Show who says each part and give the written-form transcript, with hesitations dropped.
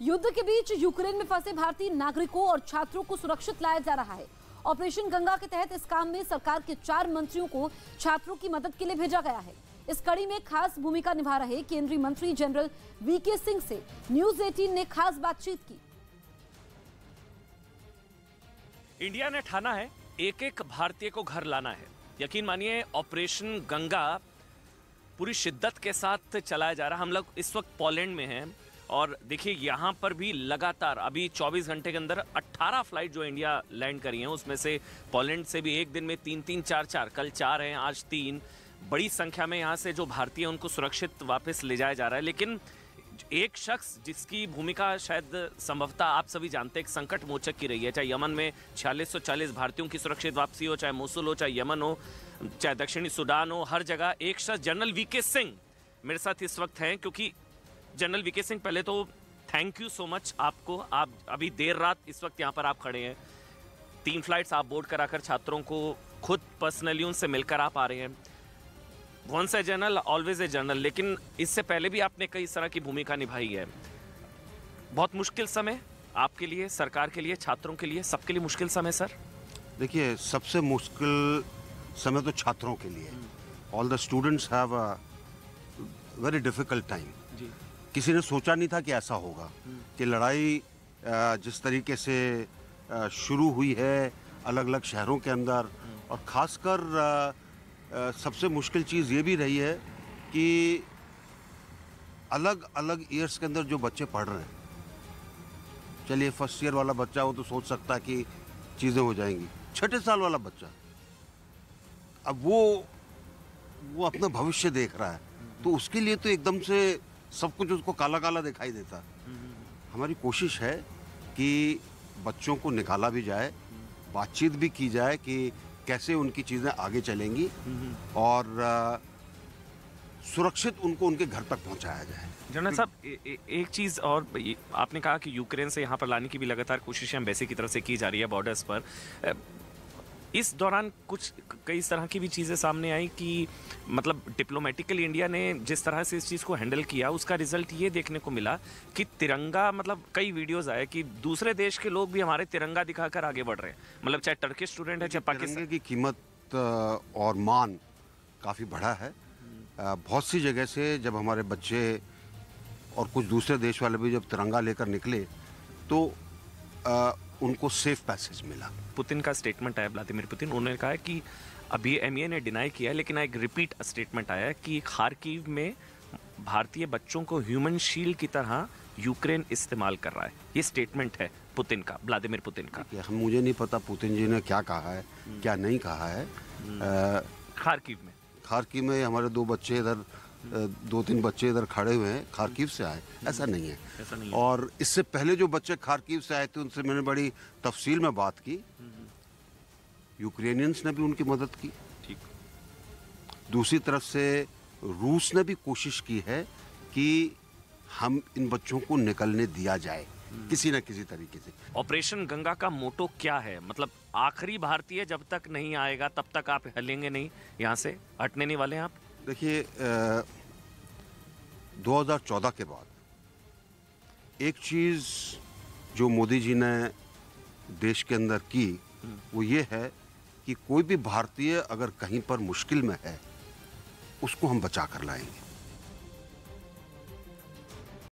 Speaker 1: युद्ध के बीच यूक्रेन में फंसे भारतीय नागरिकों और छात्रों को सुरक्षित लाया जा रहा है। ऑपरेशन गंगा के तहत इस काम में सरकार के 4 मंत्रियों को छात्रों की मदद के लिए भेजा गया है। इस कड़ी में खास भूमिका निभा रहे केंद्रीय मंत्री जनरल वीके सिंह से न्यूज 18 ने खास बातचीत की।
Speaker 2: इंडिया ने ठाना है एक एक भारतीय को घर लाना है। यकीन मानिए ऑपरेशन गंगा पूरी शिद्दत के साथ चलाया जा रहा है। हम लोग इस वक्त पोलैंड में हैं और देखिए यहाँ पर भी लगातार अभी 24 घंटे के अंदर 18 फ्लाइट जो इंडिया लैंड करी हैं, उसमें से पोलैंड से भी एक दिन में 3-3, 4-4, कल 4 हैं, आज 3। बड़ी संख्या में यहाँ से जो भारतीय उनको सुरक्षित वापस ले जाया जा रहा है। लेकिन एक शख्स जिसकी भूमिका शायद संभवतः आप सभी जानते हैं, एक संकट मोचक की रही है। चाहे यमन में 4640 भारतीयों की सुरक्षित वापसी हो, चाहे मोसुल हो, चाहे यमन हो, चाहे दक्षिणी सूडान हो, हर जगह एक शख्स जनरल वीके सिंह मेरे साथ इस वक्त हैं। क्योंकि जनरल वीके सिंह, पहले तो थैंक यू सो मच आपको। आप अभी देर रात इस वक्त यहाँ पर आप खड़े हैं, 3 फ्लाइट्स आप बोर्ड कराकर छात्रों को खुद पर्सनली उनसे मिलकर आप आ रहे हैं। Once a general always a general. लेकिन इससे पहले भी आपने कई तरह की भूमिका निभाई है। बहुत मुश्किल समय आपके लिए, सरकार के लिए, छात्रों के लिए, सबके लिए मुश्किल समय। सर
Speaker 3: देखिए, सबसे मुश्किल समय तो छात्रों के लिए। All the students have a very difficult time. किसी ने सोचा नहीं था कि ऐसा होगा, कि लड़ाई जिस तरीके से शुरू हुई है अलग अलग शहरों के अंदर, और ख़ासकर सबसे मुश्किल चीज़ ये भी रही है कि अलग अलग ईयर्स के अंदर जो बच्चे पढ़ रहे हैं, चलिए फर्स्ट ईयर वाला बच्चा वो तो सोच सकता है कि चीज़ें हो जाएंगी। 6ठे साल वाला बच्चा अब वो अपना भविष्य देख रहा है, तो उसके लिए तो एकदम से सब कुछ उसको काला काला दिखाई देता है। हमारी कोशिश है कि बच्चों को निकाला भी जाए, बातचीत भी की जाए कि कैसे उनकी चीज़ें आगे चलेंगी और सुरक्षित उनको उनके घर तक पहुंचाया जाए।
Speaker 2: जनरल साहब, एक चीज़ और, आपने कहा कि यूक्रेन से यहाँ पर लाने की भी लगातार कोशिशें एम्बेसी की तरफ से की जा रही है बॉर्डर्स पर। इस दौरान कुछ कई तरह की भी चीज़ें सामने आई कि मतलब डिप्लोमेटिकली इंडिया ने जिस तरह से इस चीज़ को हैंडल किया, उसका रिजल्ट ये देखने को मिला कि तिरंगा, मतलब कई वीडियोस आए कि दूसरे देश के लोग भी हमारे तिरंगा दिखाकर आगे बढ़ रहे हैं। मतलब चाहे टर्किश स्टूडेंट है, चाहे पाकिस्तान
Speaker 3: की कीमत और मान काफ़ी बढ़ा है। बहुत सी जगह से जब हमारे बच्चे और कुछ दूसरे देश वाले भी जब तिरंगा लेकर निकले तो उनको सेफ पैसेज मिला।
Speaker 2: पुतिन का स्टेटमेंट आया, व्लादिमीर पुतिन, उन्होंने कहा कि अभी एमईए ने डिनाई किया है, लेकिन एक रिपीट स्टेटमेंट आया है कि खार्किव में भारतीय बच्चों को ह्यूमन शील्ड की तरह यूक्रेन इस्तेमाल कर रहा है। ये स्टेटमेंट है पुतिन का, व्लादिमीर पुतिन का।
Speaker 3: मुझे नहीं पता पुतिन जी ने क्या कहा है, क्या नहीं कहा है। खार्किव में हमारे 2-3 बच्चे इधर खड़े हुए हैं, खार्किव से आए, ऐसा नहीं है। और इससे पहले जो बच्चे खार्किव से आए थे उनसे मैंने बड़ी तफसील में बात की। यूक्रेनियंस ने भी उनकी मदद की।
Speaker 2: ठीक।
Speaker 3: दूसरी तरफ से रूस ने भी कोशिश की है कि हम इन बच्चों को निकलने दिया जाए किसी न किसी तरीके से।
Speaker 2: ऑपरेशन गंगा का मोटो क्या है? मतलब आखिरी भारतीय जब तक नहीं आएगा तब तक आप हिलेंगे नहीं, यहाँ से हटने नहीं वाले हैं आप?
Speaker 3: देखिए, 2014 के बाद एक चीज़ जो मोदी जी ने देश के अंदर की वो ये है कि कोई भी भारतीय अगर कहीं पर मुश्किल में है उसको हम बचा कर लाएंगे।